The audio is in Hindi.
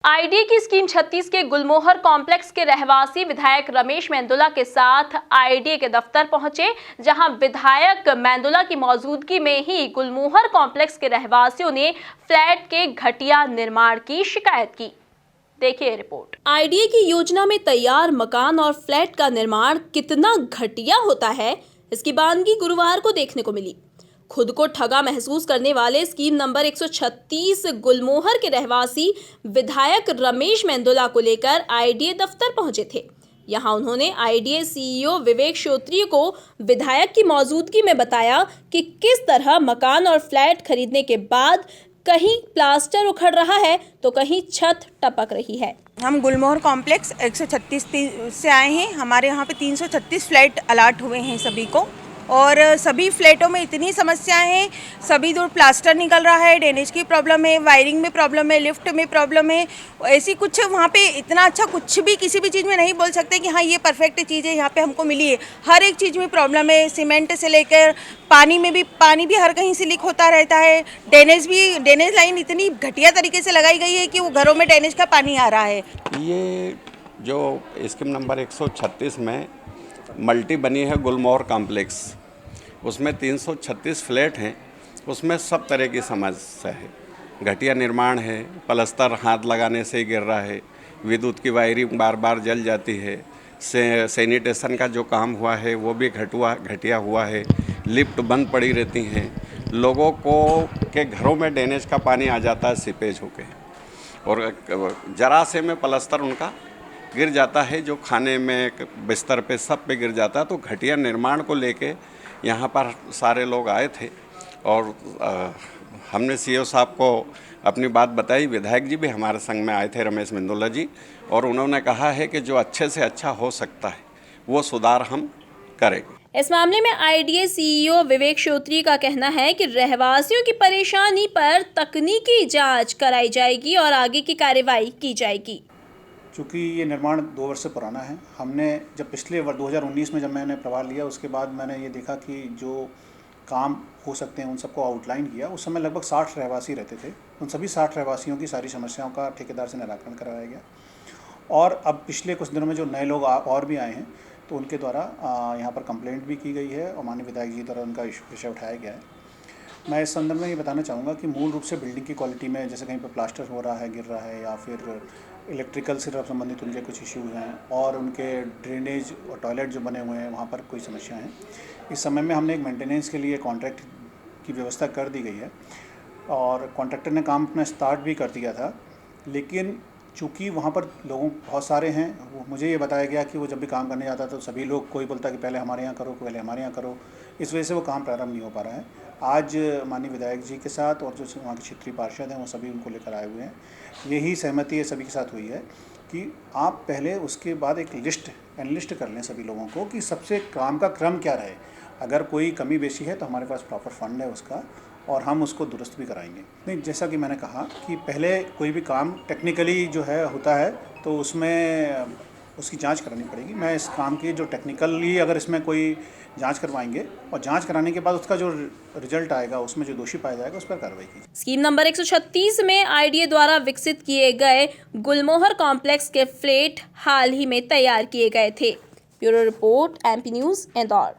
आईडीए की स्कीम 36 के गुलमोहर कॉम्प्लेक्स के रहवासी विधायक रमेश मेंदोला के साथ आईडीए के दफ्तर पहुंचे, जहां विधायक मेंदोला की मौजूदगी में ही गुलमोहर कॉम्प्लेक्स के रहवासियों ने फ्लैट के घटिया निर्माण की शिकायत की। देखिए रिपोर्ट। आईडीए की योजना में तैयार मकान और फ्लैट का निर्माण कितना घटिया होता है, इसकी बानगी गुरुवार को देखने को मिली। खुद को ठगा महसूस करने वाले स्कीम नंबर 136 गुलमोहर के रहवासी विधायक रमेश मेंदोला को लेकर आईडीए दफ्तर पहुंचे थे। यहां उन्होंने आईडीए सीईओ विवेक श्रोत्रिय को विधायक की मौजूदगी में बताया कि किस तरह मकान और फ्लैट खरीदने के बाद कहीं प्लास्टर उखड़ रहा है तो कहीं छत टपक रही है। हम गुलमोहर कॉम्प्लेक्स 136 से आए हैं। हमारे यहाँ पे 336 फ्लैट अलाट हुए हैं सभी को, और सभी फ्लैटों में इतनी समस्याएं हैं। सभी दूर प्लास्टर निकल रहा है, ड्रेनेज की प्रॉब्लम है, वायरिंग में प्रॉब्लम है, लिफ्ट में प्रॉब्लम है। ऐसी कुछ वहाँ पे इतना अच्छा कुछ भी किसी भी चीज़ में नहीं बोल सकते कि हाँ ये परफेक्ट चीज़ है यहाँ पे हमको मिली है। हर एक चीज़ में प्रॉब्लम है। सीमेंट से लेकर पानी भी हर कहीं से लीक होता रहता है। ड्रेनेज लाइन इतनी घटिया तरीके से लगाई गई है कि वो घरों में ड्रेनेज का पानी आ रहा है। ये जो स्कीम नंबर 136 में मल्टी बनी है गुलमोहर कॉम्प्लेक्स, उसमें 336 फ्लैट हैं। उसमें सब तरह की समस्या है। घटिया निर्माण है, प्लास्टर हाथ लगाने से ही गिर रहा है, विद्युत की वायरिंग बार बार जल जाती है, सैनिटेशन का जो काम हुआ है वो भी घटिया हुआ है, लिफ्ट बंद पड़ी रहती हैं, लोगों को के घरों में ड्रेनेज का पानी आ जाता है सीपेज होके, और जरा से में प्लास्टर उनका गिर जाता है, जो खाने में बिस्तर पे सब पे गिर जाता है। तो घटिया निर्माण को लेके यहाँ पर सारे लोग आए थे और हमने सीईओ साहब को अपनी बात बताई। विधायक जी भी हमारे संग में आए थे, रमेश मेंदोला जी, और उन्होंने कहा है कि जो अच्छे से अच्छा हो सकता है वो सुधार हम करेंगे। इस मामले में आईडीए सीईओ विवेक श्रोत्रिय का कहना है कि रहवासियों की परेशानी पर तकनीकी जांच कराई जाएगी और आगे की कार्रवाई की जाएगी। चूँकि ये निर्माण 2 वर्ष से पुराना है, हमने जब पिछले 2019 में जब मैंने प्रभार लिया, उसके बाद मैंने ये देखा कि जो काम हो सकते हैं उन सबको आउटलाइन किया। उस समय लगभग 60 रहवासी रहते थे। उन सभी 60 रहवासियों की सारी समस्याओं का ठेकेदार से निराकरण करवाया गया, और अब पिछले कुछ दिनों में जो नए लोग और भी आए हैं तो उनके द्वारा यहाँ पर कंप्लेंट भी की गई है और माननीय विधायक जी द्वारा उनका विषय उठाया गया है। मैं इस संदर्भ में ये बताना चाहूँगा कि मूल रूप से बिल्डिंग की क्वालिटी में जैसे कहीं पर प्लास्टर हो रहा है, गिर रहा है, या फिर इलेक्ट्रिकल से संबंधित उनके कुछ इश्यूज़ हैं, और उनके ड्रेनेज और टॉयलेट जो बने हुए हैं वहाँ पर कोई समस्या है। इस समय में हमने एक मेंटेनेंस के लिए कॉन्ट्रैक्ट की व्यवस्था कर दी गई है, और कॉन्ट्रैक्टर ने काम अपना स्टार्ट भी कर दिया था। लेकिन चूँकि वहाँ पर लोग बहुत सारे हैं, वो मुझे ये बताया गया कि वो जब भी काम करने जाता है तो सभी लोग, कोई बोलता है कि पहले हमारे यहाँ करो, पहले हमारे यहाँ करो। इस वजह से वो काम प्रारंभ नहीं हो पा रहा है। आज माननीय विधायक जी के साथ और जो वहाँ के क्षेत्रीय पार्षद हैं वो सभी उनको लेकर आए हुए हैं। यही सहमति है सभी के साथ हुई है कि आप पहले उसके बाद एक एनालिस्ट कर लें सभी लोगों को कि सबसे काम का क्रम क्या रहे। अगर कोई कमी बेशी है तो हमारे पास प्रॉपर फंड है उसका, और हम उसको दुरुस्त भी कराएंगे। नहीं, जैसा कि मैंने कहा कि पहले कोई भी काम टेक्निकली जो है होता है तो उसमें उसकी जांच करानी पड़ेगी। मैं इस काम की जो टेक्निकली अगर इसमें कोई जांच करवाएंगे, और जांच कराने के बाद उसका जो रिजल्ट आएगा उसमें जो दोषी पाया जाएगा उस पर कार्रवाई की। स्कीम नंबर 136 में आईडीए द्वारा विकसित किए गए गुलमोहर कॉम्प्लेक्स के फ्लैट हाल ही में तैयार किए गए थे। Bureau report, MP news, Indore.